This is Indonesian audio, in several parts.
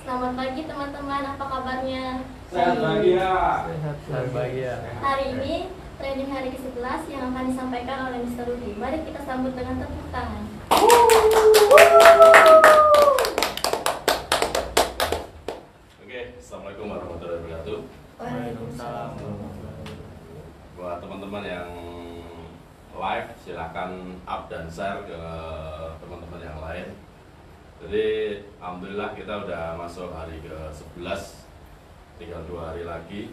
Selamat pagi teman-teman, apa kabarnya? Sehat bahagia. Sehat bahagia. Hari ini training hari ke-11 yang akan disampaikan oleh Mr. Rudi. Mari kita sambut dengan tepuk tangan. Oke, assalamualaikum warahmatullahi wabarakatuh. Waalaikumsalam. Buat teman-teman yang live, silahkan up dan share ke teman-teman yang lain. Jadi alhamdulillah kita udah masuk hari ke-11, tinggal 2 hari lagi,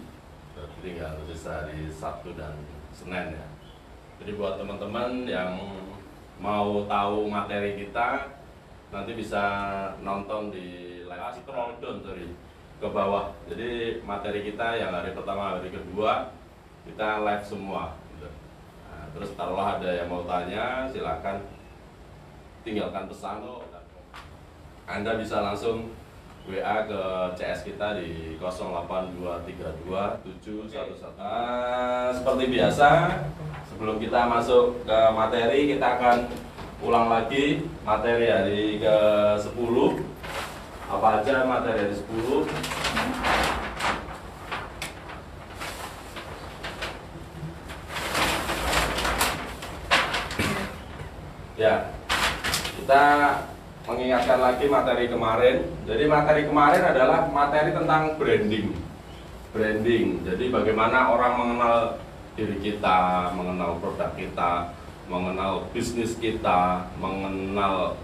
berarti tinggal sisa hari Sabtu dan Senin ya. Jadi buat teman-teman yang mau tahu materi kita, nanti bisa nonton di live, scroll down ke bawah. Jadi materi kita yang hari pertama, hari kedua kita live semua gitu. Nah, terus taruhlah ada yang mau tanya, silakan tinggalkan pesan. Anda bisa langsung WA ke CS kita di 082327111. Seperti biasa, sebelum kita masuk ke materi, kita akan ulang lagi materi hari ke-10. Apa aja materi hari 10? Ya, kita mengingatkan lagi materi kemarin. Jadi materi kemarin adalah materi tentang branding. Jadi bagaimana orang mengenal diri kita, mengenal produk kita, mengenal bisnis kita, mengenal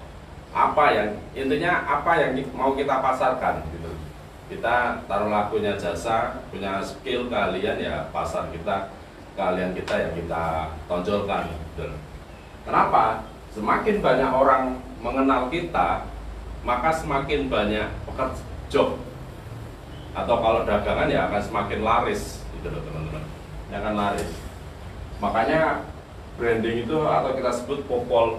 intinya apa yang mau kita pasarkan gitu. Kita taruhlah punya jasa, punya skill kalian, ya pasar kita, kalian kita yang kita tonjolkan gitu. Kenapa? Semakin banyak orang mengenal kita, maka semakin banyak pekerjaan job, atau kalau dagangan ya akan semakin laris gitu loh teman-teman, ya akan laris. Makanya branding itu atau kita sebut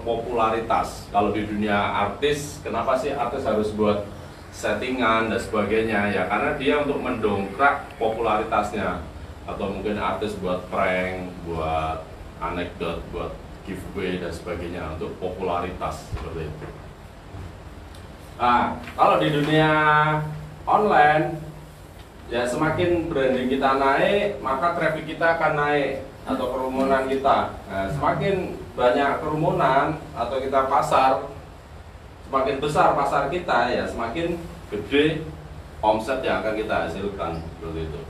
popularitas. Kalau di dunia artis, kenapa sih artis harus buat settingan dan sebagainya? Ya karena dia untuk mendongkrak popularitasnya. Atau mungkin artis buat prank, buat anekdot, buat giveaway dan sebagainya untuk popularitas seperti itu. Nah, kalau di dunia online, ya semakin branding kita naik, maka traffic kita akan naik atau kerumunan kita. Nah, semakin banyak kerumunan atau kita pasar, semakin besar pasar kita, ya semakin gede omset yang akan kita hasilkan seperti itu.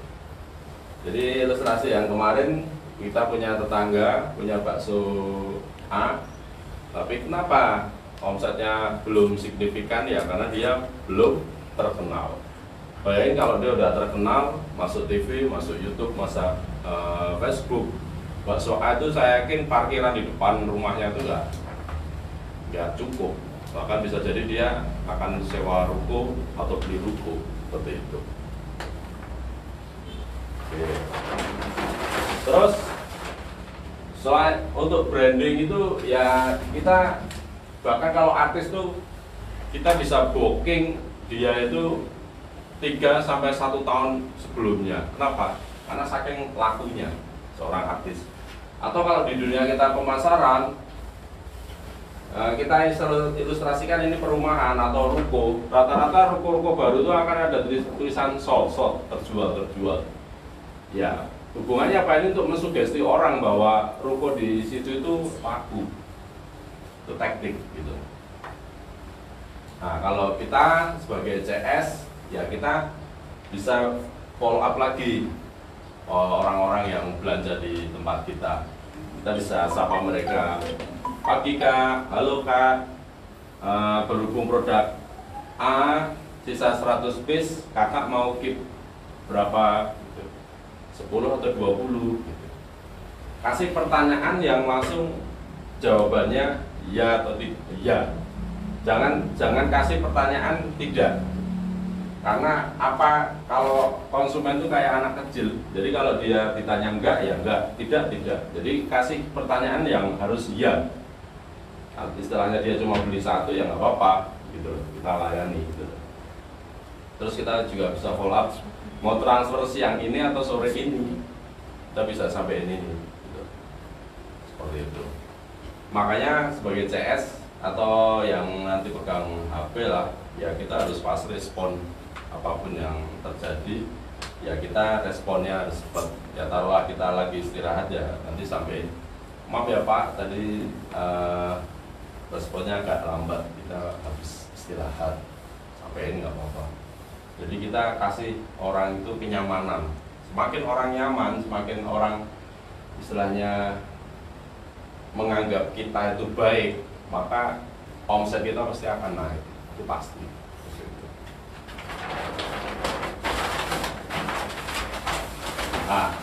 Jadi ilustrasi yang kemarin, kita punya tetangga, punya bakso A, tapi kenapa omsetnya belum signifikan? Ya karena dia belum terkenal. Bayangin kalau dia udah terkenal, masuk TV, masuk YouTube, masuk Facebook, bakso A itu saya yakin parkiran di depan rumahnya itu nggak cukup. Bahkan bisa jadi dia akan sewa ruko atau beli ruko seperti itu. Oke. Terus selain untuk branding itu ya kita bahkan kalau artis tuh kita bisa booking dia itu 3 sampai 1 tahun sebelumnya. Kenapa? Karena saking lakunya seorang artis. Atau kalau di dunia kita pemasaran, kita ilustrasikan ini perumahan atau ruko. Rata-rata ruko-ruko baru itu akan ada tulisan sold, terjual. Ya, hubungannya apa ini untuk mensugesti orang bahwa ruko di situ itu laku, itu teknik gitu. Nah kalau kita sebagai CS, ya kita bisa follow up lagi orang-orang yang belanja di tempat kita. Kita bisa sapa mereka, pagi kak, halo kak, berhubung produk A sisa 100 piece, kakak mau keep berapa? 10 atau 20 gitu. Kasih pertanyaan yang langsung jawabannya ya atau tidak. Ya. Jangan kasih pertanyaan tidak. Karena apa, kalau konsumen itu kayak anak kecil. Jadi kalau dia ditanya enggak ya enggak, tidak. Jadi kasih pertanyaan yang harus ya. Istilahnya dia cuma beli 1 ya nggak apa-apa gitu. Kita layani gitu. Terus kita juga bisa follow up, mau transfer siang ini atau sore ini, kita bisa sampai ini gitu. Seperti itu. Makanya sebagai CS atau yang nanti pegang HP lah, ya kita harus fast respon apapun yang terjadi ya kita responnya harus cepat. Ya taruhlah kita lagi istirahat ya nanti sampai maaf ya Pak tadi responnya agak lambat, kita habis istirahat, sampai ini nggak apa-apa. Jadi kita kasih orang itu kenyamanan. Semakin orang nyaman, semakin orang istilahnya menganggap kita itu baik, maka omset kita pasti akan naik, itu pasti. Nah,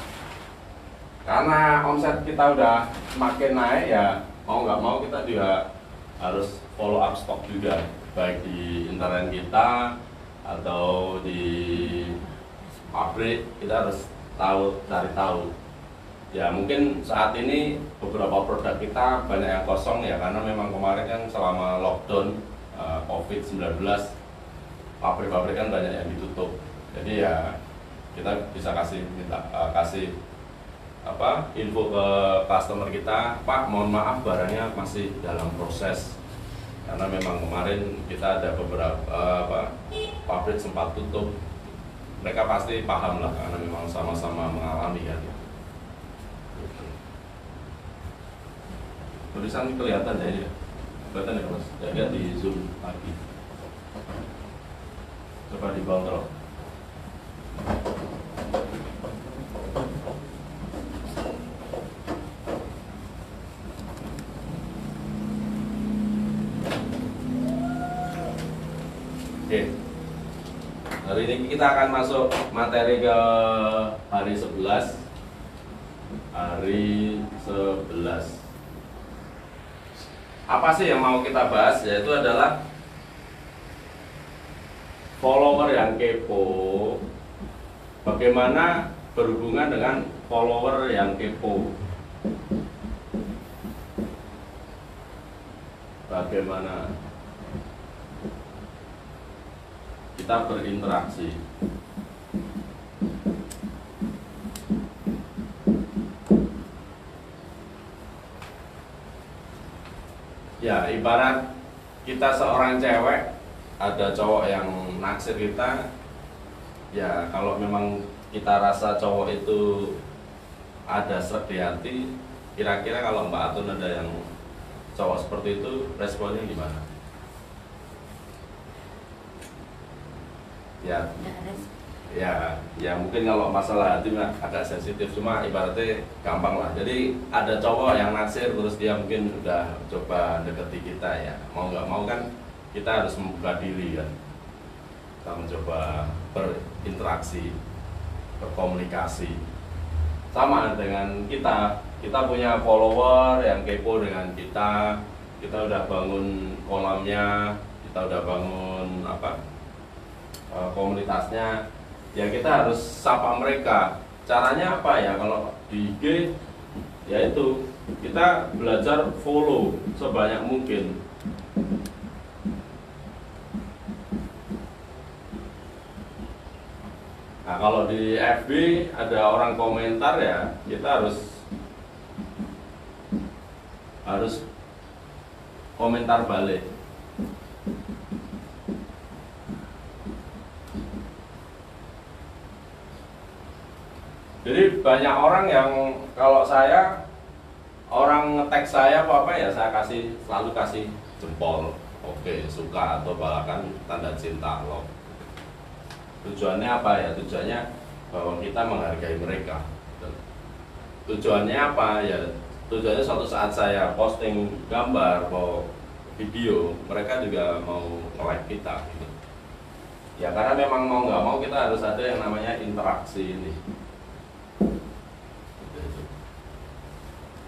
karena omset kita udah semakin naik ya mau nggak mau kita juga harus follow up stok juga, baik di internet kita atau di pabrik kita harus cari tahu. Ya mungkin saat ini beberapa produk kita banyak yang kosong ya karena memang kemarin kan selama lockdown COVID-19 pabrik-pabrik kan banyak yang ditutup. Jadi ya kita bisa kasih info ke customer kita, Pak mohon maaf barangnya masih dalam proses karena memang kemarin kita ada beberapa pabrik sempat tutup. Mereka pasti paham lah karena memang sama-sama mengalami kan. Tulisan kelihatan ya ini, kelihatan ya Mas, jaga di zoom lagi, coba dikontrol. Oke, hari ini kita akan masuk materi ke hari 11. Apa sih yang mau kita bahas? Yaitu adalah follower yang kepo. Bagaimana berhubungan dengan follower yang kepo? Bagaimana kita berinteraksi? Ya, ibarat kita seorang cewek, ada cowok yang naksir kita. Ya, kalau memang kita rasa cowok itu ada sreg di hati, kira-kira kalau Mbak Atun ada yang cowok seperti itu, responnya gimana? Ya mungkin kalau masalah hati agak sensitif, cuma ibaratnya gampang lah. Jadi ada cowok yang naksir terus dia mungkin udah coba deketi kita ya, mau nggak mau kan kita harus membuka diri kan, kita mencoba berinteraksi, berkomunikasi. Sama dengan kita punya follower yang kepo dengan kita udah bangun kolamnya, kita udah bangun komunitasnya, ya kita harus sapa mereka. Caranya apa ya? Kalau di IG yaitu kita belajar follow sebanyak mungkin. Nah kalau di FB ada orang komentar ya kita harus komentar balik. Jadi banyak orang yang kalau orang nge-tag saya apa ya saya selalu kasih jempol, oke, suka atau bahkan tanda cinta loh. Tujuannya apa ya? Tujuannya bahwa kita menghargai mereka. Tujuannya apa ya? Tujuannya suatu saat saya posting gambar atau video, mereka juga mau nge-like kita gitu. Ya karena memang mau nggak mau kita harus ada yang namanya interaksi ini.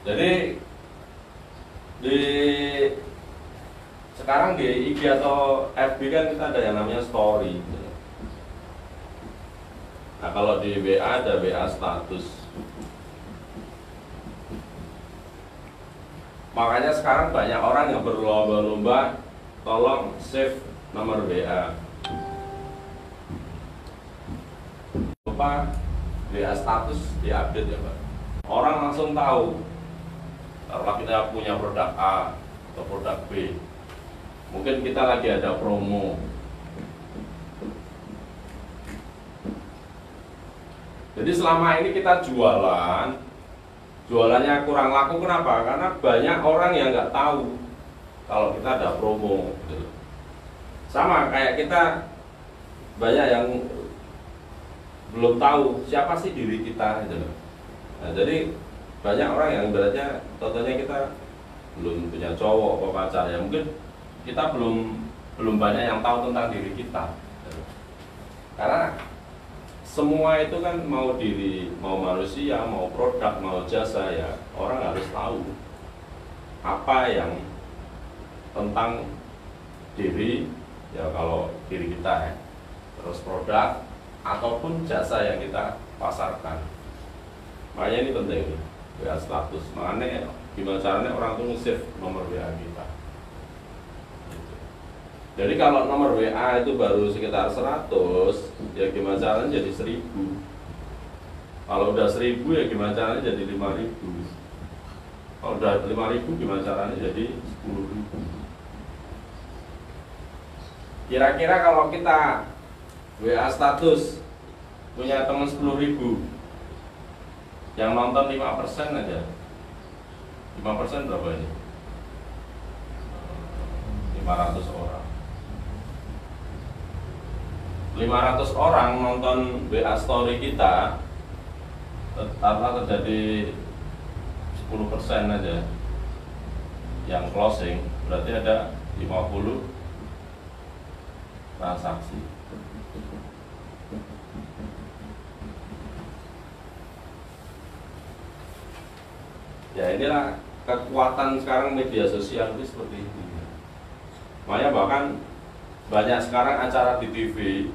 Jadi sekarang di IG atau FB kan kita ada yang namanya story. Nah kalau di WA ada WA status. Makanya sekarang banyak orang yang berlomba-lomba tolong save nomor WA. Lupa WA status diupdate ya Pak. Orang langsung tahu. Kalau kita punya produk A atau produk B, mungkin kita lagi ada promo. Jadi selama ini kita jualannya kurang laku, kenapa? Karena banyak orang yang nggak tahu kalau kita ada promo gitu. Sama kayak kita banyak yang belum tahu siapa sih diri kita gitu. Nah, jadi banyak orang yang ibaratnya contohnya kita belum punya cowok atau pacar, ya mungkin kita belum banyak yang tahu tentang diri kita. Karena semua itu kan mau manusia, mau produk, mau jasa, ya orang harus tahu apa yang tentang diri, ya kalau diri kita ya, terus produk ataupun jasa yang kita pasarkan. Makanya ini penting nih, WA status. Makanya gimana caranya orang tuh nge-save nomor WA kita. Jadi kalau nomor WA itu baru sekitar 100, ya gimana caranya jadi 1000. Kalau udah 1000 ya gimana caranya jadi 5000. Kalau udah 5000 gimana caranya jadi 10.000. Kira-kira kalau kita WA status punya teman 10.000, yang nonton 5% aja. 5% berapa ini? 500 orang. 500 orang nonton WA story kita, tetaplah terjadi 10% aja yang closing, berarti ada 50 transaksi. Ya inilah kekuatan sekarang media sosial itu seperti itu. Makanya bahkan banyak sekarang acara di TV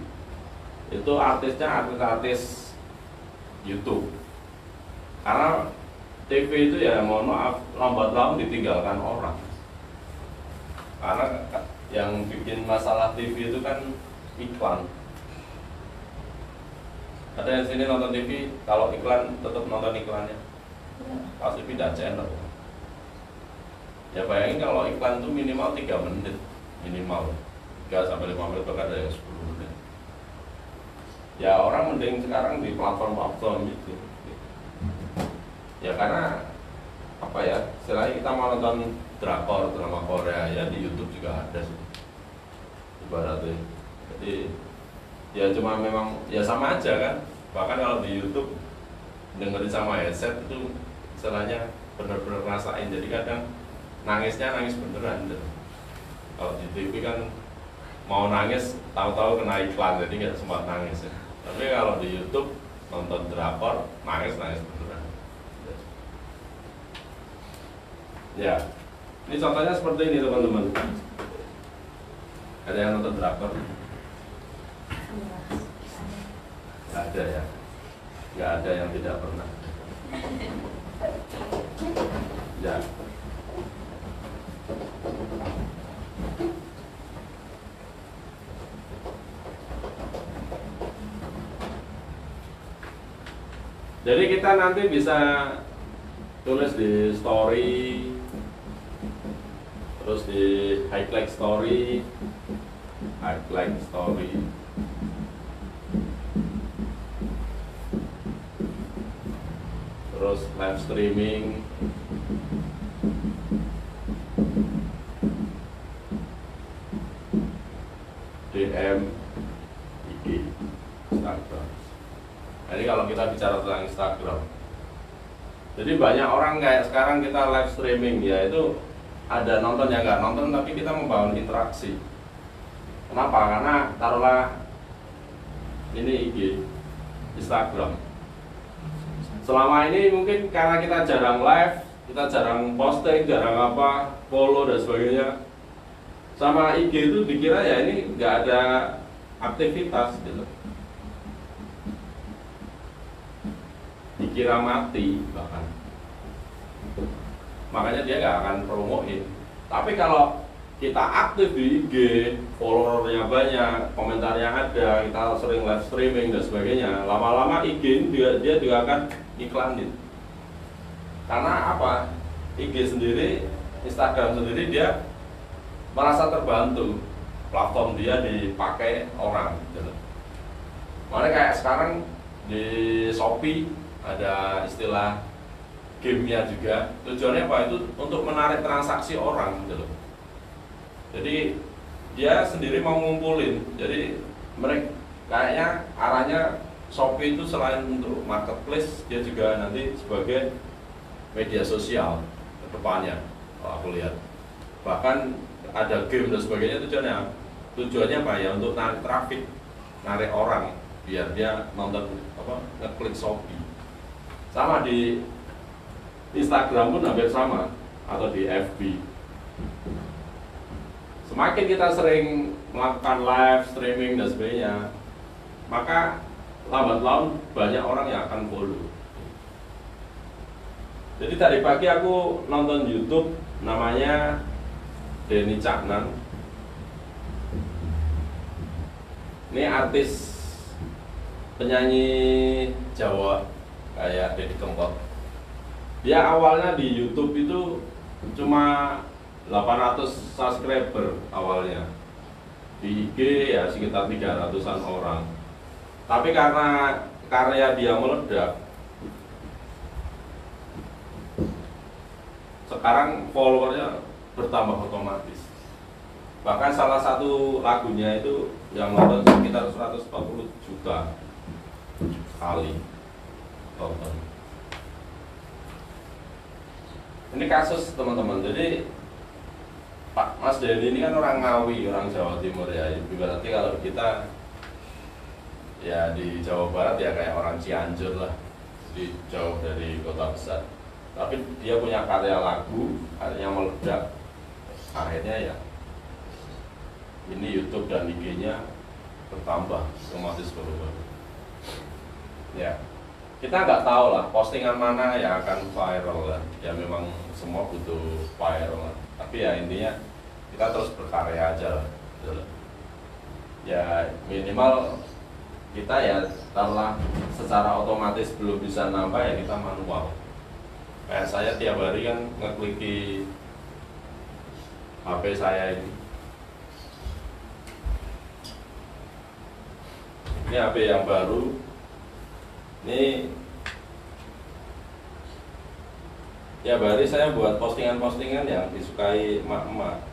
itu artisnya artis YouTube. Karena TV itu ya mohon maaf lambat laun ditinggalkan orang. Karena yang bikin masalah TV itu kan iklan. Ada yang sini nonton TV, kalau iklan tetap nonton iklannya, pasti pindah channel. Ya bayangin kalau iklan itu minimal 3 menit, minimal 3 sampai 5 menit, bahkan ada yang 10 menit. Ya orang mending sekarang di platform-platform gitu. Ya karena apa ya, selain kita mau nonton drakor, drama Korea, ya di YouTube juga ada sih ibaratnya. Jadi ya cuma memang ya sama aja kan. Bahkan kalau di YouTube dengerin sama headset itu istilahnya bener-bener rasain. Jadi kadang nangisnya nangis beneran gitu. Kalau di TV kan mau nangis tahu-tahu kena iklan, jadi nggak sempat nangis ya. Tapi kalau di YouTube nonton drakor nangis beneran. Ya, ini contohnya seperti ini teman-teman. Ada yang nonton drakor? Nggak ada ya? Nggak ada yang tidak pernah. Ya. Jadi kita nanti bisa tulis di story, terus di highlight story, terus live streaming, DM, IG, Instagram. Jadi kalau kita bicara tentang Instagram, jadi banyak orang kayak sekarang kita live streaming, ya itu ada nonton yang nggak nonton, tapi kita membangun interaksi. Kenapa? Karena taruhlah ini IG, Instagram. Selama ini mungkin karena kita jarang live, kita jarang posting, jarang apa, follow dan sebagainya. Sama IG itu dikira ya ini nggak ada aktivitas gitu. Dikira mati bahkan. Makanya dia nggak akan promoin. Tapi kalau kita aktif di IG, followernya banyak, komentarnya ada, kita sering live streaming dan sebagainya, lama-lama IG ini dia juga akan iklanin. Karena apa? IG sendiri, Instagram sendiri dia merasa terbantu, platform dia dipakai orang gitu. Makanya kayak sekarang di Shopee ada istilah gamenya juga. Tujuannya apa? Itu untuk menarik transaksi orang gitu loh. Jadi dia sendiri mau ngumpulin. Jadi mereka kayaknya arahnya Shopee itu selain untuk marketplace, dia juga nanti sebagai media sosial ke depannya kalau aku lihat. Bahkan ada game dan sebagainya. Tujuannya apa ya? Untuk narik traffic, narik orang biar dia nonton ngeklik Shopee. Sama di Instagram pun hampir sama, atau di FB. Semakin kita sering melakukan live streaming dan sebagainya, maka lambat laun banyak orang yang akan follow. Jadi tadi pagi aku nonton YouTube namanya Denny Caknan. Ini artis penyanyi Jawa kayak Deddy Kempot. Dia awalnya di YouTube itu cuma 800 subscriber awalnya. Di IG ya sekitar 300-an orang. Tapi karena karya dia meledak, sekarang followernya bertambah otomatis. Bahkan salah satu lagunya itu yang nonton sekitar 140 juta kali tonton. Ini kasus teman-teman. Jadi Pak Mas Denny ini kan orang Ngawi, orang Jawa Timur ya. Berarti kalau kita ya di Jawa Barat ya kayak orang Cianjur lah, di jauh dari kota besar. Tapi dia punya karya lagu, akhirnya meledak. Akhirnya ya ini YouTube dan IG-nya bertambah otomatis berubah. Ya, kita nggak tahu lah postingan mana yang akan viral lah. Ya memang semua butuh viral. Tapi ya intinya kita terus berkarya aja lah. Ya minimal kita ya taruhlah secara otomatis belum bisa nambah ya kita manual. Kayak saya tiap hari kan ngekliki HP saya ini. Ini HP yang baru. Ini tiap hari saya buat postingan-postingan yang disukai emak-emak.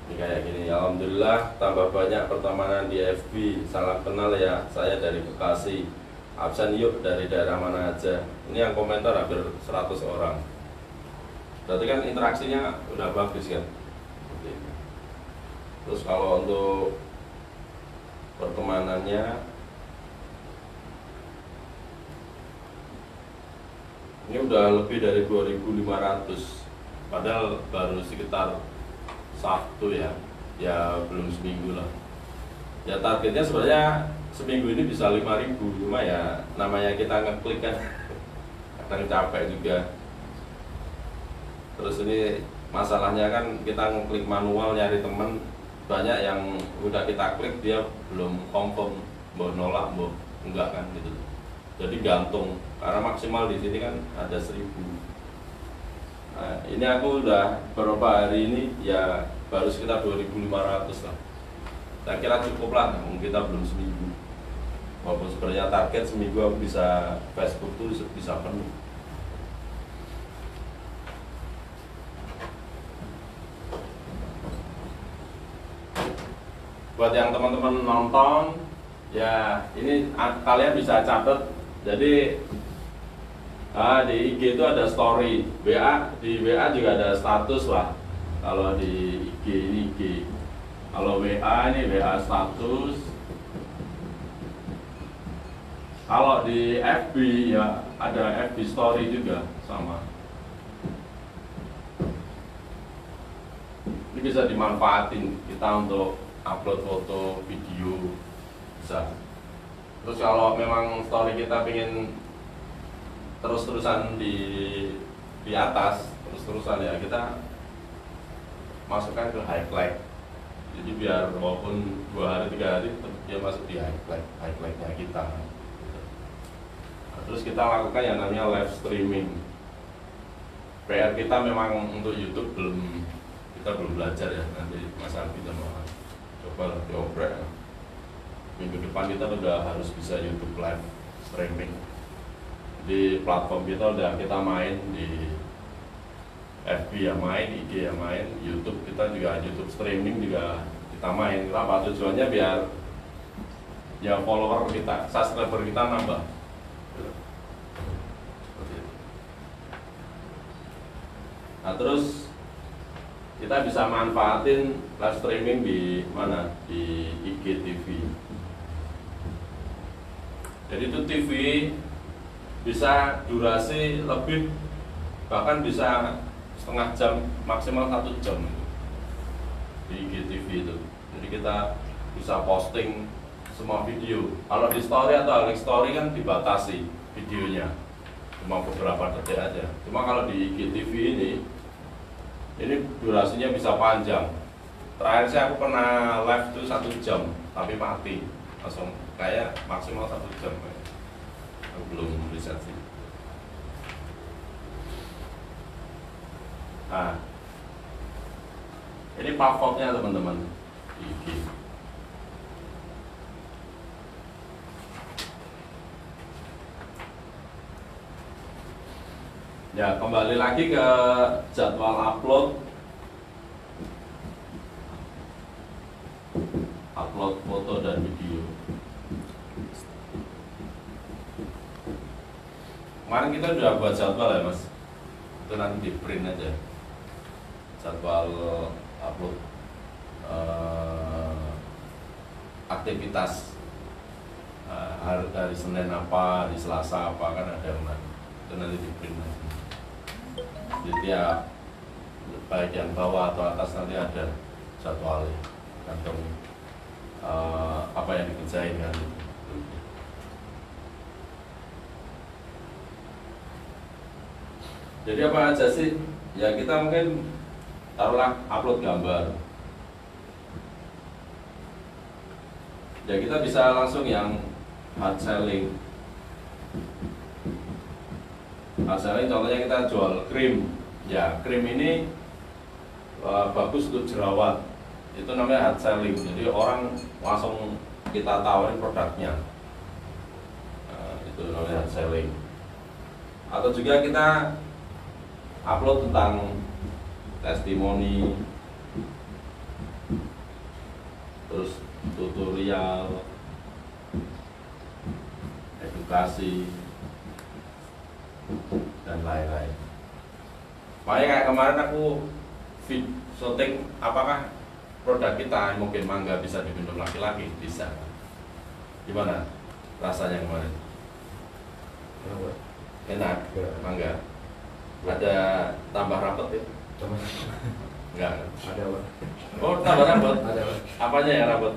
Ini kayak gini, alhamdulillah tambah banyak pertemanan di FB. Salam kenal ya, saya dari Bekasi. Absen yuk dari daerah mana aja. Ini yang komentar hampir 100 orang. Berarti kan interaksinya udah bagus kan. Terus kalau untuk pertemanannya, ini udah lebih dari 2.500. Padahal baru sekitar Sabtu ya belum seminggu lah. Ya targetnya sebenarnya seminggu ini bisa 5.000, cuma ya namanya kita ngeklik kan kadang capek juga. Terus ini masalahnya kan kita ngeklik manual nyari temen, banyak yang udah kita klik dia belum confirm, mau nolak, mau enggak kan gitu. Jadi gantung, karena maksimal di sini kan ada 1.000. Nah, ini aku udah beberapa hari ini ya baru sekitar 2.500 lah. Saya kira cukup lah, kita belum seminggu. Walaupun sebenarnya target seminggu aku bisa Facebook tuh bisa penuh. Buat yang teman-teman nonton, ya ini kalian bisa catat. Jadi di IG itu ada story, di WA juga ada status lah. Kalau di IG ini IG, kalau WA ini WA status. Kalau di FB ya ada FB story juga sama. Ini bisa dimanfaatin kita untuk upload foto, video, bisa. Terus kalau memang story kita pengen terus-terusan di atas, terus-terusan ya kita masukkan ke highlight. Jadi biar walaupun 2 hari 3 hari dia masuk di highlightnya kita. Nah, terus kita lakukan yang namanya live streaming. PR kita memang untuk YouTube kita belum belajar ya, nanti Mas Alfi sama coba dioprek. minggu depan kita udah harus bisa YouTube live streaming. Di platform kita udah kita main di FB ya main, IG ya main, YouTube kita juga YouTube streaming juga kita main. Apa tujuannya biar ya follower kita, subscriber kita nambah. Nah terus kita bisa manfaatin live streaming di mana? Di IGTV. Jadi itu TV bisa durasi lebih, bahkan bisa setengah jam, maksimal 1 jam di IGTV itu. Jadi kita bisa posting semua video. Kalau di story atau Alex Story kan dibatasi videonya, cuma beberapa detik aja. Cuma kalau di IGTV ini durasinya bisa panjang. Terakhir sih aku pernah live tuh 1 jam, tapi mati langsung, kayak maksimal 1 jam. Aku belum riset sih. Nah, ini platformnya teman-teman, IG. Ya, kembali lagi ke jadwal upload foto dan video. Kemarin kita sudah buat jadwal ya Mas, itu nanti di print aja jadwal upload aktivitas hari Senin apa, hari Selasa apa, kan ada Mas, itu nanti di print aja. Di tiap bagian bawah atau atas nanti ada jadwalnya, kantong apa yang dikerjain kan. Jadi apa aja sih? Ya kita mungkin taruhlah upload gambar. Ya kita bisa langsung yang hard selling. Hard selling contohnya kita jual krim. Ya krim ini bagus untuk jerawat. Itu namanya hard selling. Jadi orang langsung kita tawarin produknya. Itu namanya hard selling. Atau juga kita upload tentang testimoni, terus tutorial, edukasi, dan lain-lain. Makanya kayak kemarin aku shooting apakah produk kita mungkin mangga bisa diminum laki-laki, bisa. Gimana rasanya kemarin? Enak, mangga. Ada tambah rapet ya? Enggak. Ada Pak. Oh, tambah rapet? Ada Pak. Apanya yang rapet?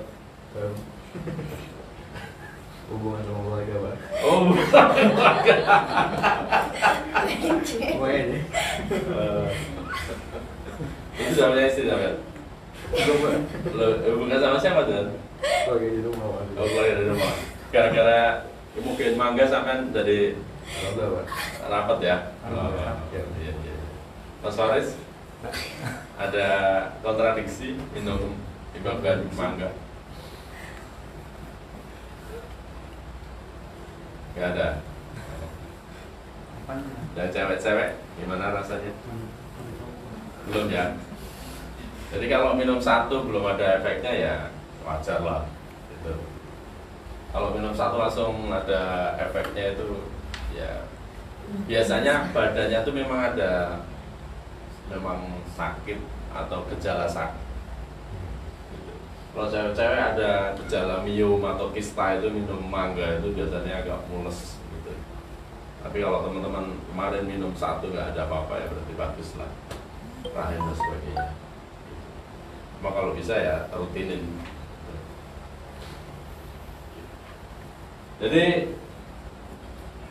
Hubungan sama keluarga Pak. Oh, bukan keluarga. Pokoknya ini. Itu sama istri sama? Bukan sama siapa tuh? Keluarga di rumah Pak. Oh, keluarga di rumah. Gara-gara mungkin mangga sampai jadi Alhamdulillah Pak. rapat ya? Alhamdulillah. Iya, iya. Mas Faris, ada kontradiksi minum ibaban mangga? Gak ada. Dan cewek-cewek gimana rasanya? Belum ya. Jadi kalau minum satu belum ada efeknya ya wajar lah. Gitu. Kalau minum satu langsung ada efeknya itu ya biasanya badannya tuh memang sakit atau gejala sakit. Gitu. Kalau cewek-cewek ada gejala miom atau kista itu minum mangga itu biasanya agak mules gitu. Tapi kalau teman-teman kemarin minum satu nggak ada apa-apa ya berarti bagus lah, rahim dan sebagainya. Cuma kalau bisa ya rutinin. Jadi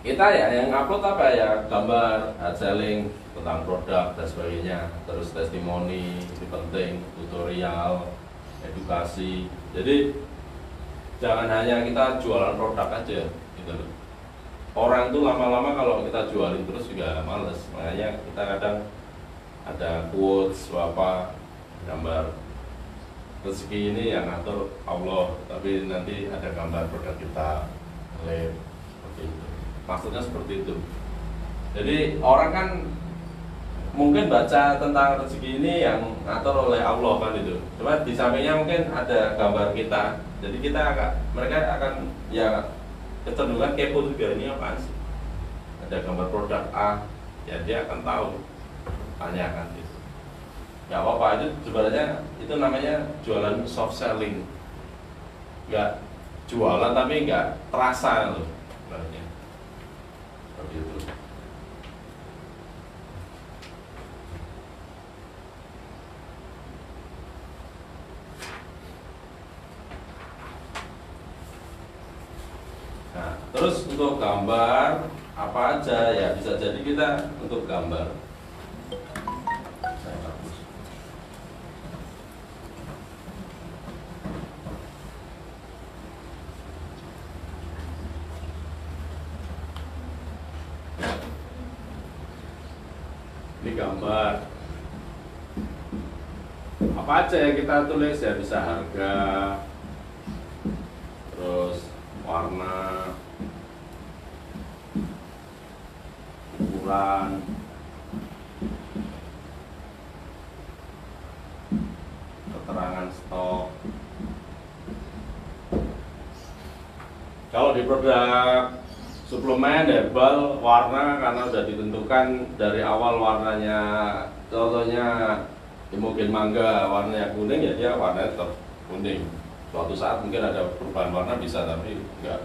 kita ya yang upload apa ya, gambar, hard selling tentang produk dan sebagainya, terus testimoni ini penting, tutorial, edukasi. Jadi jangan hanya kita jualan produk aja gitu loh. Orang tuh lama-lama kalau kita jualin terus juga males. Makanya kita kadang ada quotes apa, gambar rezeki ini yang ngatur Allah, tapi nanti ada gambar produk kita lab seperti itu. Maksudnya seperti itu. Jadi orang kan mungkin baca tentang rezeki ini yang ngatur oleh Allah kan itu. Cuma di sampingnya mungkin ada gambar kita. Jadi mereka akan ya kecenderungan kepo juga, ini apaan sih? Ada gambar produk A, ya dia akan tahu, tanyakan gitu. Gak apa-apa, itu sebenarnya itu namanya jualan soft selling. Gak jualan tapi gak terasa loh sebenarnya. Seperti itu. Nah, terus untuk gambar apa aja ya, bisa jadi kita untuk gambar. Saya hapus. Ini gambar. Apa aja yang kita tulis ya, bisa harga, terus warna, ukuran, keterangan stok. Kalau di produk suplemen herbal, warna karena sudah ditentukan dari awal warnanya, contohnya hemogen mangga warnanya kuning, ya dia warnanya tetap kuning. Suatu saat mungkin ada perubahan warna bisa, tapi enggak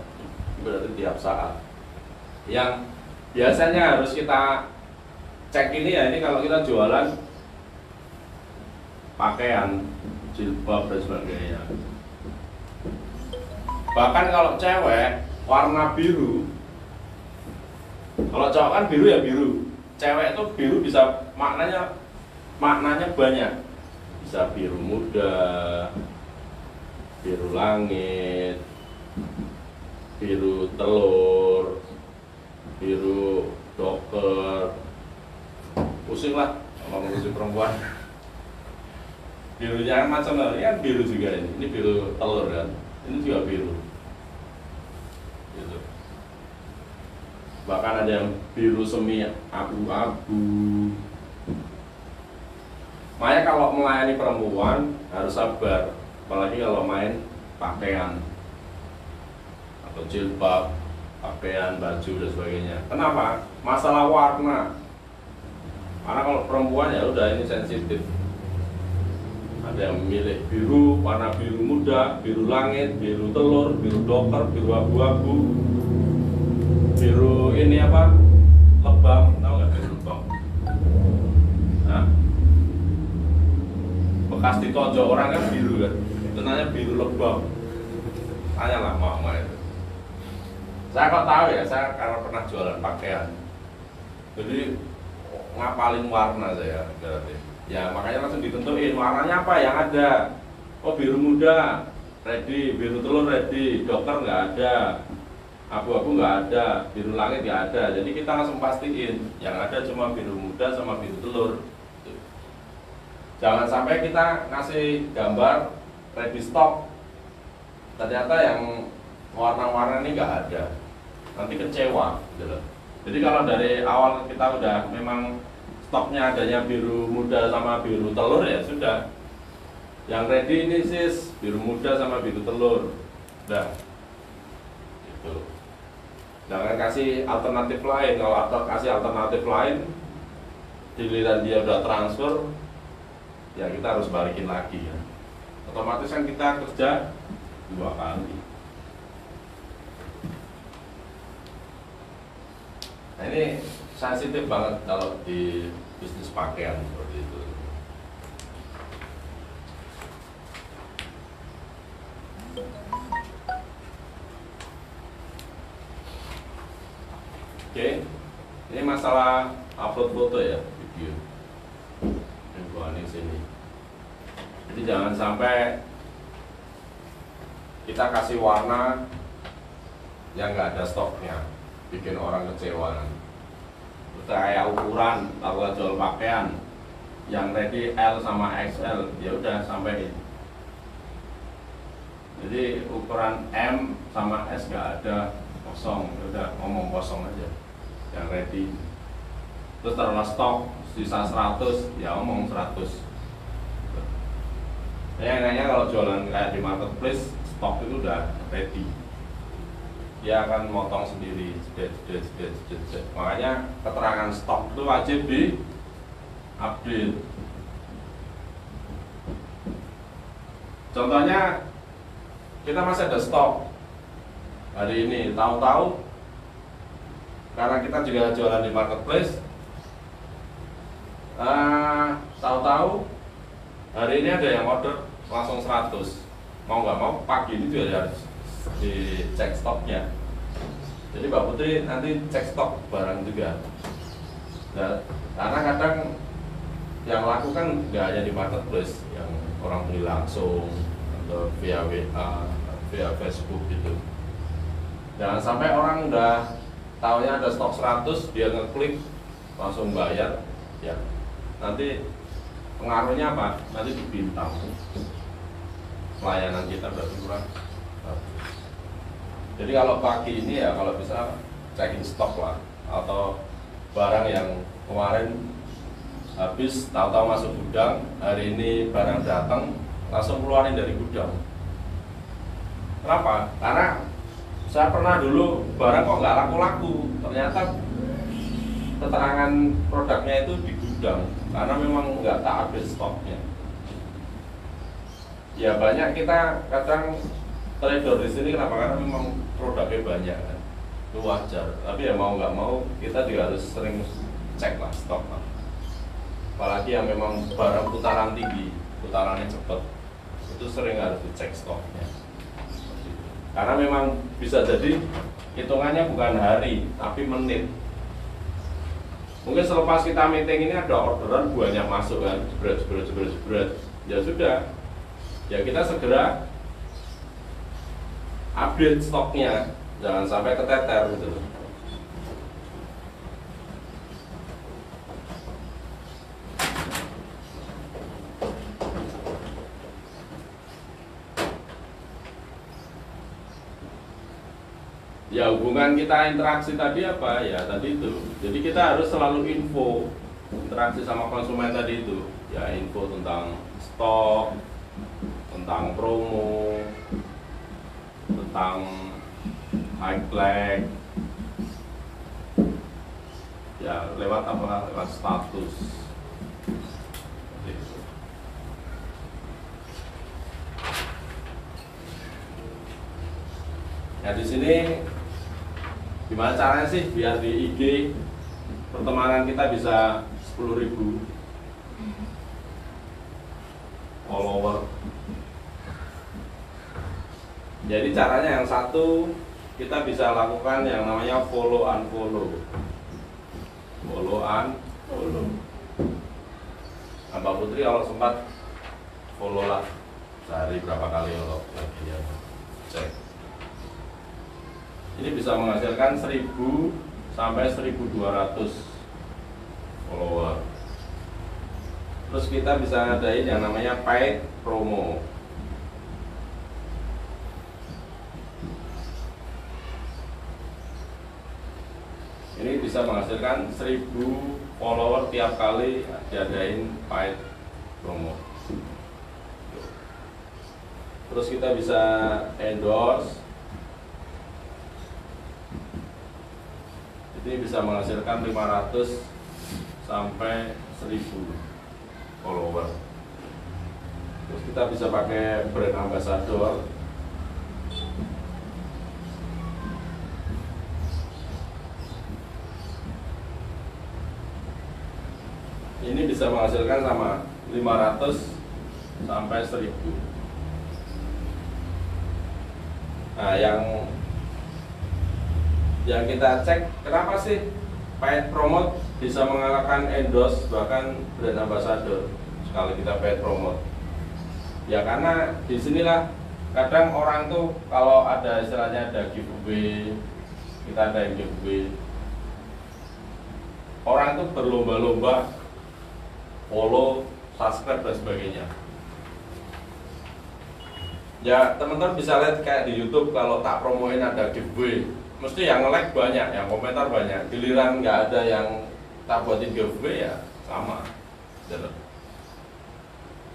berarti tiap saat. Yang biasanya harus kita cek ini ya, ini kalau kita jualan pakaian, jilbab dan sebagainya. Bahkan kalau cewek warna biru, kalau cowok kan biru ya biru, cewek itu biru bisa maknanya banyak, bisa biru muda, biru langit, biru telur, biru doker, pusing lah kalau ngurusin perempuan. Birunya macam-macam, ini kan biru juga ini biru telur kan, ini juga biru. Gitu. Bahkan ada yang biru semi abu-abu. Makanya kalau melayani perempuan harus sabar, apalagi kalau main pakaian atau jilbab, pakaian, baju dan sebagainya. Kenapa? Masalah warna. Karena kalau perempuan ya udah ini sensitif. Ada yang memilih biru, warna biru muda, biru langit, biru telur, biru doker, biru abu-abu, biru ini apa? Lebam, tahu nggak biru lebam? Nah, bekas ditonjok orang kan biru kan, itu namanya biru lebam. Tanyalah mama itu. Saya kok tahu ya, saya karena pernah jualan pakaian, jadi ngapalin warna saya berarti. Ya makanya langsung ditentuin warnanya apa yang ada. Oh biru muda ready, biru telur ready, doker nggak ada, abu-abu nggak ada, biru langit nggak ada. Jadi kita langsung pastiin yang ada cuma biru muda sama biru telur. Jangan sampai kita ngasih gambar ready stock, ternyata yang warna-warna ini nggak ada, nanti kecewa gitu. Jadi kalau dari awal kita udah memang stoknya adanya biru muda sama biru telur, ya sudah, yang ready ini sis biru muda sama biru telur, udah gitu. Jangan kasih alternatif lain. Kalau kasih alternatif lain, giliran dia udah transfer, ya kita harus balikin lagi ya. Otomatis kan kita kerja 2 kali. Nah ini sensitif banget kalau di bisnis pakaian seperti itu. Oke, ini masalah upload foto ya, video. Ini sini. Jadi jangan sampai kita kasih warna yang nggak ada stoknya, bikin orang kecewa. Kayak ukuran, kalau jual pakaian yang ready L sama XL, ya udah sampai Jadi ukuran M sama S nggak ada kosong, udah ngomong kosong aja yang ready. Terus taruhlah stok sisa 100, ya ngomong 100. Ya enaknya kalau jualan kayak di marketplace, stok itu udah ready. Dia akan motong sendiri, jedit. Makanya keterangan stok itu wajib di update. Contohnya kita masih ada stok hari ini, tahu-tahu karena kita juga jualan di marketplace, tahu-tahu hari ini ada yang order langsung 100, mau nggak mau pagi ini juga harus dicek stoknya. Jadi Mbak Putri nanti cek stok barang juga. Nah, karena kadang yang laku kan nggak hanya di marketplace, yang orang beli langsung atau via WA, via Facebook gitu. Jangan sampai orang udah taunya ada stok 100, dia ngeklik langsung bayar, ya nanti pengaruhnya apa? Nanti di bintang pelayanan kita berarti kurang bagus. Jadi kalau pagi ini ya kalau bisa checking stok lah, atau barang yang kemarin habis tahu-tahu masuk gudang, hari ini barang datang langsung keluarin dari gudang. Kenapa? Karena saya pernah dulu barang kok nggak laku-laku, ternyata keterangan produknya itu di gudang karena memang nggak tak habis stoknya. Ya banyak kita kadang trader di sini kenapa? Karena memang produknya banyak kan, itu wajar. Tapi ya mau nggak mau kita juga harus sering cek lah stok lah. Apalagi yang memang barang putaran tinggi, putarannya cepat, itu sering harus dicek stoknya. Karena memang bisa jadi hitungannya bukan hari, tapi menit. Mungkin selepas kita meeting ini ada orderan banyak masuk kan, jebret. Ya sudah, ya kita segera update stoknya, jangan sampai keteter gitu loh. Ya hubungan kita interaksi tadi apa ya tadi itu. Jadi kita harus selalu info interaksi sama konsumen tadi itu. Ya info tentang stok, tentang promo, tentang high flag. Ya lewat apa? Lewat status. Seperti itu. Ya di sini gimana caranya sih biar di IG pertemanan kita bisa 10.000 follower. Jadi caranya yang satu, kita bisa lakukan yang namanya follow unfollow. Follow unfollow. Nah, Mbak Putri kalau sempat follow lah sehari berapa kali kalau lagi ya cek. Ini bisa menghasilkan 1.000 sampai 1.200 follower. Terus kita bisa ngadain yang namanya paid promo. Ini bisa menghasilkan 1.000 follower tiap kali diadain paid promo. Terus kita bisa endorse. Ini bisa menghasilkan 500 sampai 1.000 follower. Terus kita bisa pakai brand ambassador. Ini bisa menghasilkan sama 500 sampai 1.000. Nah, yang kita cek kenapa sih paid promote bisa mengalahkan endorse bahkan brand ambassador sekali kita paid promote. Ya karena disinilah kadang orang tuh kalau ada istilahnya ada giveaway, kita ada yang giveaway, orang tuh berlomba-lomba follow, subscribe dan sebagainya. Ya teman-teman bisa lihat kayak di YouTube kalau tak promoin ada giveaway, mesti yang nge-like banyak, yang komentar banyak. Giliran nggak ada yang tak buatin giveaway ya sama. Gitu.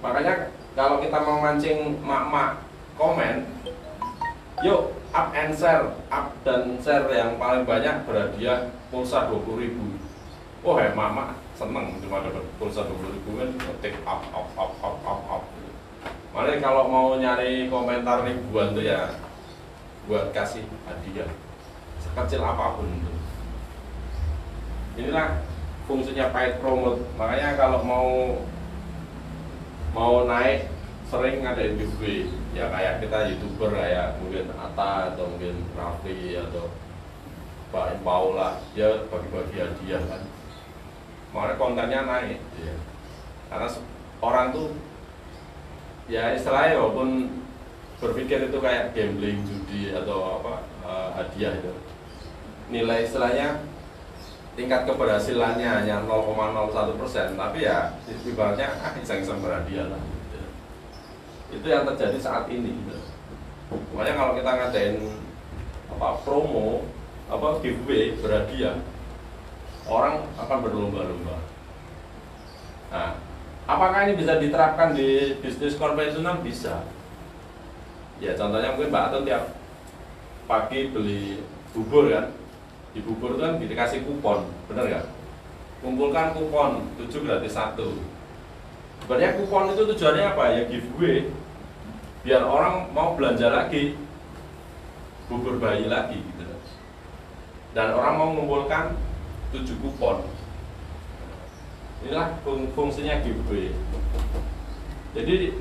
Makanya kalau kita mau mancing mak-mak komen, yuk up and share, up dan share yang paling banyak berhadiah pulsa 20.000. Oh mak-mak seneng cuma dapat pulsa 20.000 kan, ketik up. Makanya kalau mau nyari komentar ribuan tuh ya buat kasih hadiah sekecil apapun itu. Inilah fungsinya paid promote. Makanya kalau mau naik sering ada giveaway ya, kayak kita YouTuber kayak mungkin Atta atau mungkin Raffi atau Pak Paula, dia bagi-bagi hadiah kan. Makanya kontennya naik ya. Karena orang tuh ya istilahnya walaupun berpikir itu kayak gambling, judi atau apa hadiah itu, nilai istilahnya tingkat keberhasilannya hanya 0,01%, tapi ya ibaratnya iseng-iseng berhadiah lah gitu. Itu yang terjadi saat ini gitu. Makanya kalau kita ngadain promo giveaway berhadiah, orang akan berlomba-lomba. Nah, apakah ini bisa diterapkan di bisnis konvensional? Bisa. Ya contohnya mungkin Mbak Atun tiap pagi beli bubur kan, di bubur itu kan dikasih kupon, bener nggak? Kumpulkan kupon 7 gratis 1. Sebenarnya kupon itu tujuannya apa? Ya giveaway, biar orang mau belanja lagi bubur bayi lagi gitu. Dan orang mau mengumpulkan 7 kupon. Inilah fungsinya giveaway. Jadi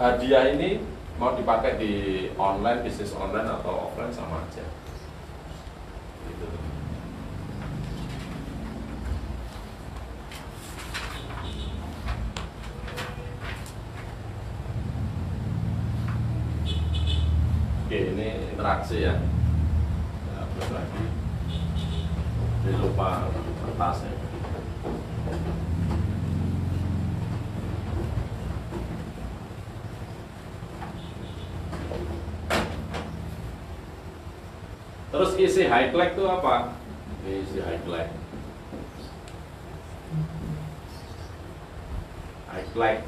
hadiah ini mau dipakai di online, bisnis online atau offline sama aja. Gitu. Oke, ini interaksi ya. Ya, belum lagi. Jadi lupa kertasnya. Terus isi highlight itu apa? Ini isi highlight. Highlight.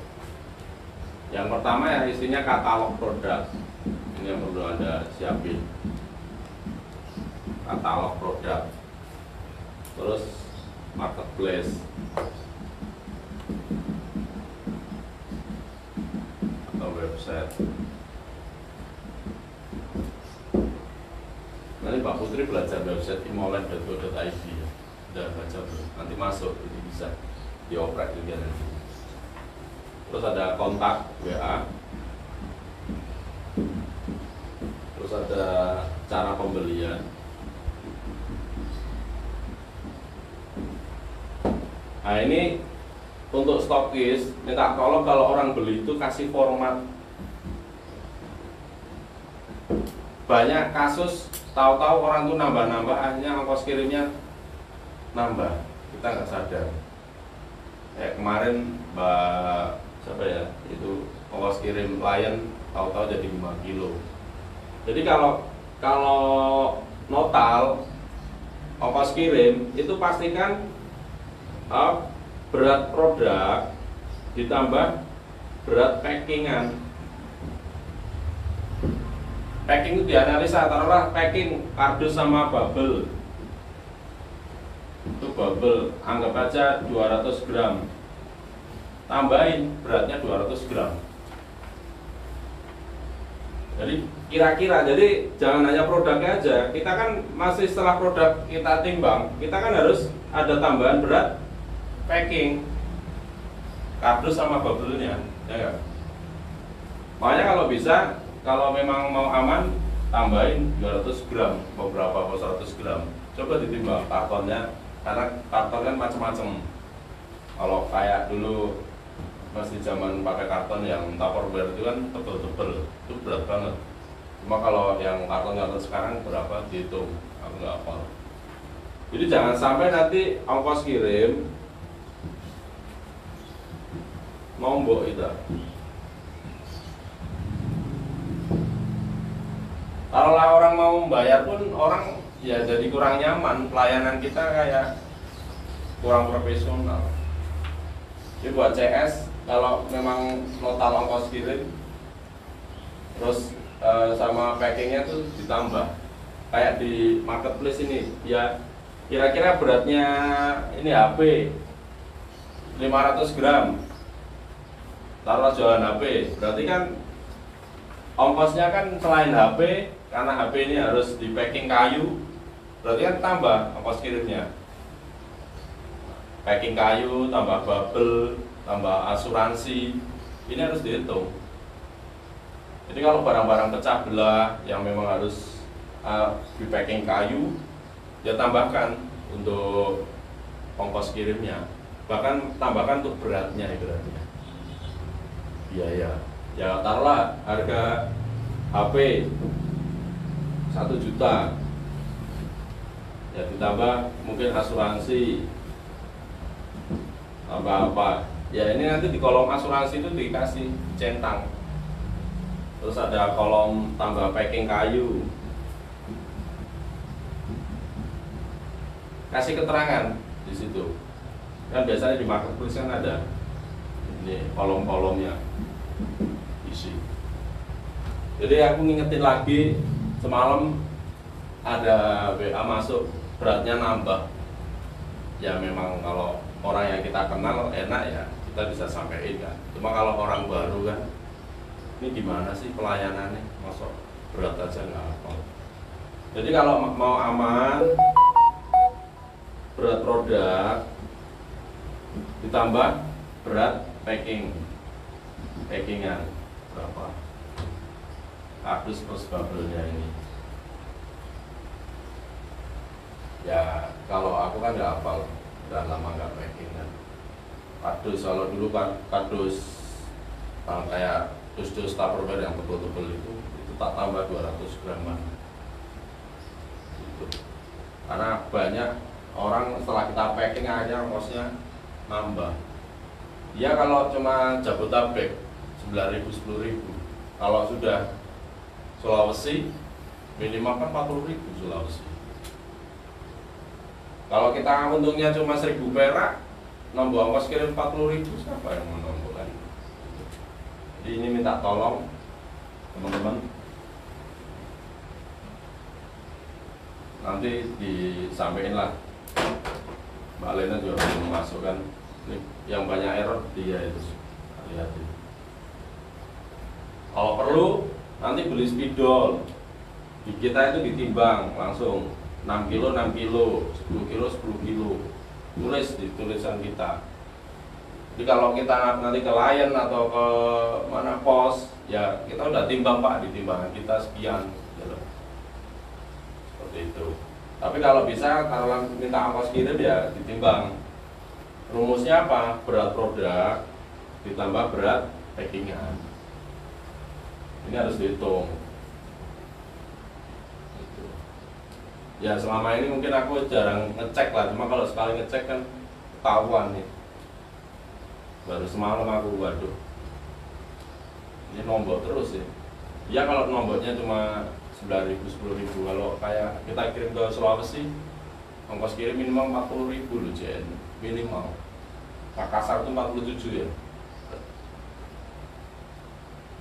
Yang pertama ya isinya katalog produk. Ini yang perlu Anda siapin. Katalog produk. Terus marketplace atau website. Nanti Pak Putri belajar website imoland.co.id ya. Udah baca belum? Nanti masuk, ini bisa dioprek juga nanti. Terus ada kontak WA. Terus ada cara pembelian. Nah ini untuk stokis, minta tolong kalau orang beli itu kasih format. Banyak kasus tahu-tahu orang tuh nambah-nambah, akhirnya ongkos kirimnya nambah, kita nggak sadar. Kemarin Mbak siapa ya, itu ongkos kirim Lion tahu-tahu jadi 5 kilo. Jadi kalau notal ongkos kirim itu pastikan berat produk ditambah berat packingan. Packing itu dianalisa, taruhlah packing kardus sama bubble. Itu bubble, anggap aja 200 gram. Tambahin beratnya 200 gram. Jadi kira-kira, jadi jangan hanya produknya aja. Kita kan masih setelah produk kita timbang, kita kan harus ada tambahan berat packing kardus sama bubble-nya, ya enggak? Makanya kalau bisa, kalau memang mau aman, tambahin 200 gram, beberapa 100 gram. Coba ditimbang kartonnya, karena karton kan macam-macam. Kalau kayak dulu masih zaman pakai karton yang Tupperware itu kan tebel-tebel, itu berat banget. Cuma kalau yang karton-karton sekarang berapa dihitung, aku nggak hafal. Jadi jangan sampai nanti ongkos kirim nombok itu. Kalau orang mau membayar pun orang ya jadi kurang nyaman, pelayanan kita kayak kurang profesional. Jadi buat CS kalau memang total ongkos kirim terus sama packingnya tuh ditambah kayak di marketplace ini ya, kira-kira beratnya ini HP 500 gram, taruh jualan HP, berarti kan ongkosnya kan selain HP, karena HP ini harus di packing kayu, berarti kan tambah ongkos kirimnya. Packing kayu, tambah bubble, tambah asuransi, ini harus dihitung. Jadi kalau barang-barang pecah belah yang memang harus di packing kayu, ya tambahkan untuk ongkos kirimnya, bahkan tambahkan untuk beratnya ibaratnya. Biaya, ya taruhlah harga HP 1 juta, ya ditambah mungkin asuransi, tambah apa? Ya ini nanti di kolom asuransi itu dikasih centang. Terus ada kolom tambah packing kayu. Kasih keterangan di situ. Kan biasanya di marketplace kan ada ini kolom-kolomnya isi. Jadi aku ngingetin lagi, semalam ada WA masuk, beratnya nambah. Ya memang kalau orang yang kita kenal enak ya kita bisa sampaikan kan. Cuma kalau orang baru kan, ini gimana sih pelayanannya, masuk berat aja nggak apa. Jadi kalau mau aman, berat produk ditambah berat packingan berapa, kardus plus bubble-nya ini. Ya kalau aku kan nggak hafal, udah lama nggak packing kan. Kardus kalau dulu kan kardus kayak dus-dus Tupperware yang tebel-tebel itu tak tambah 200 gram gitu. Karena banyak orang setelah kita packing aja ongkosnya nambah. Ya kalau cuma Jabodetabek 9.000 10.000. Kalau sudah Sulawesi minimal kan 40.000 Sulawesi. Kalau kita untungnya cuma 1.000 perak, nambah ongkos kirim 40.000, siapa yang mau nambah kan? Jadi ini minta tolong teman-teman, nanti disampaikan lah. Mbak Lena juga harus memasukkan ini yang banyak error dia itu, hati-hati. Kalau perlu nanti beli spidol, di kita itu ditimbang langsung 6 kilo 6 kilo, 10 kilo 10 kilo, tulis di tulisan kita. Jadi kalau kita nanti ke Lion atau ke mana pos, ya kita udah timbang Pak, di timbangan kita sekian gitu. Seperti itu. Tapi kalau bisa, kalau minta ongkos kirim ya ditimbang. Rumusnya apa? Berat produk ditambah berat packingan. Ini harus dihitung. Gitu. Ya selama ini mungkin aku jarang ngecek lah, cuma kalau sekali ngecek kan ketahuan nih. Baru semalam aku, waduh, ini nombok terus ya. Ya kalau nomboknya cuma 9.000 10.000, kalau kayak kita kirim ke Sulawesi ongkos kirim minimal 40.000 loh Jen, minimal. Makassar itu 47 ya.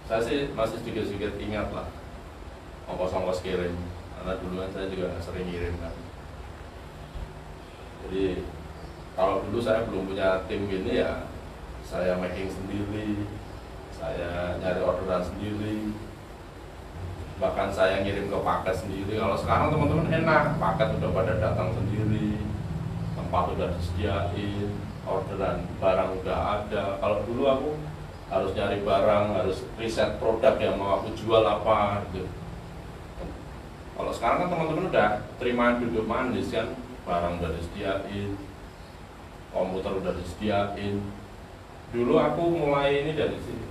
Saya sih masih sedikit-sedikit ingat lah ongkos-ongkos kirim, karena dulu kan saya juga sering kirim kan. Jadi kalau dulu saya belum punya tim ini ya, saya making sendiri, saya nyari orderan sendiri, bahkan saya ngirim ke paket sendiri. Kalau sekarang teman-teman enak, paket udah pada datang sendiri, tempat udah disediain, orderan barang udah ada. Kalau dulu aku harus nyari barang, harus riset produk yang mau aku jual apa gitu. Kalau sekarang kan teman-teman udah terima duduk manis kan, barang udah disediain, komputer udah disediain. Dulu aku mulai ini dari sini.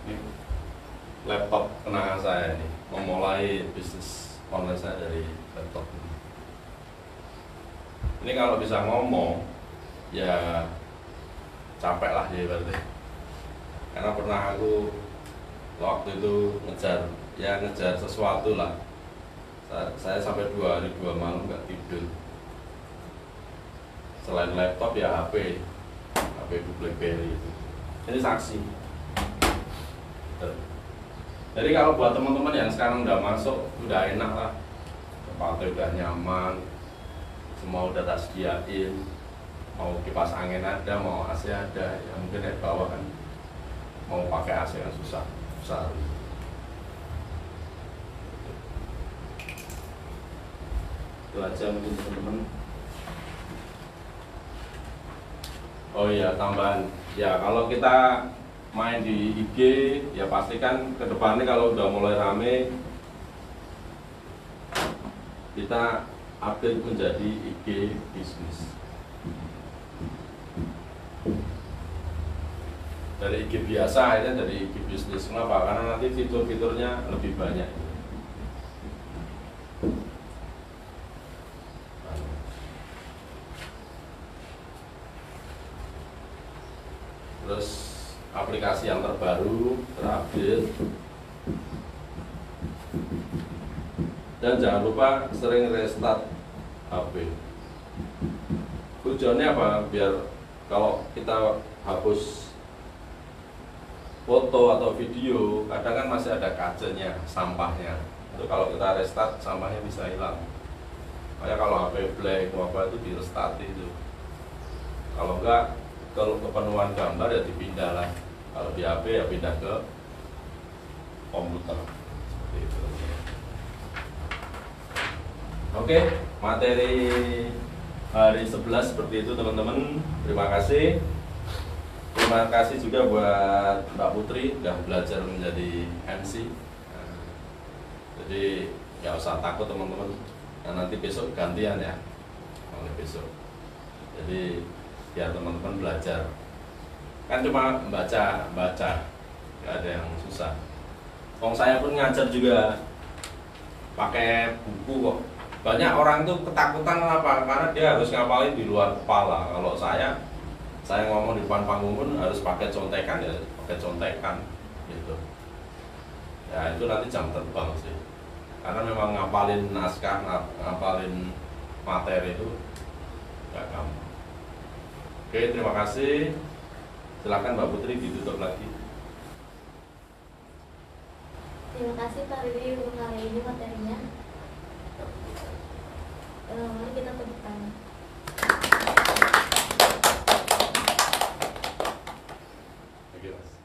Ini laptop kenangan saya ini, memulai bisnis online saya dari laptop. Ini kalau bisa ngomong, ya capek lah ya berarti. Karena pernah aku waktu itu ngejar sesuatu lah. Saya sampai 2 hari 2 malam nggak tidur. Selain laptop ya HP itu BlackBerry itu. Ini saksi. Jadi kalau buat teman-teman yang sekarang udah masuk, udah enak lah, tempatnya udah nyaman, semua udah tak sediain, mau kipas angin ada, mau AC ada, ya mungkin di bawah kan mau pakai AC kan susah. Itu aja mungkin teman-teman. Oh iya, tambahan ya, kalau kita main di IG ya pastikan ke depannya kalau udah mulai rame kita update menjadi IG bisnis. Dari IG biasa akhirnya dari IG bisnis. Kenapa? Karena nanti fitur-fiturnya lebih banyak. Terus aplikasi yang terbaru terupdate, dan jangan lupa sering restart HP. Tujuannya apa? Biar kalau kita hapus foto atau video, kadang kan masih ada kacanya, sampahnya. Itu kalau kita restart, sampahnya bisa hilang. Makanya kalau HP blank apa itu di restart itu. Kalau enggak, kalau kepenuhan gambar ya dipindah lah. Kalau di HP ya pindah ke komputer. Seperti itu. Oke, materi hari 11 seperti itu teman-teman. Terima kasih. Terima kasih juga buat Mbak Putri udah belajar menjadi MC. Jadi nggak usah takut teman-teman. Nah, nanti besok gantian ya. Mulai besok. Jadi biar teman-teman belajar. Kan cuma baca, nggak ada yang susah. Saya pun ngajar juga pakai buku kok. Banyak orang tuh ketakutan apa? Karena dia harus ngapalin di luar kepala. Kalau saya ngomong di depan panggung pun harus pakai contekan ya, pakai contekan gitu. Ya itu nanti jam terbang sih. Karena memang ngapalin naskah, ngapalin materi itu nggak gampang. Oke, terima kasih. Silakan Mbak Putri ditutup lagi. Terima kasih Pak Riri untuk hari ini materinya. Mari kita tepuk tangan. Oke, Mas.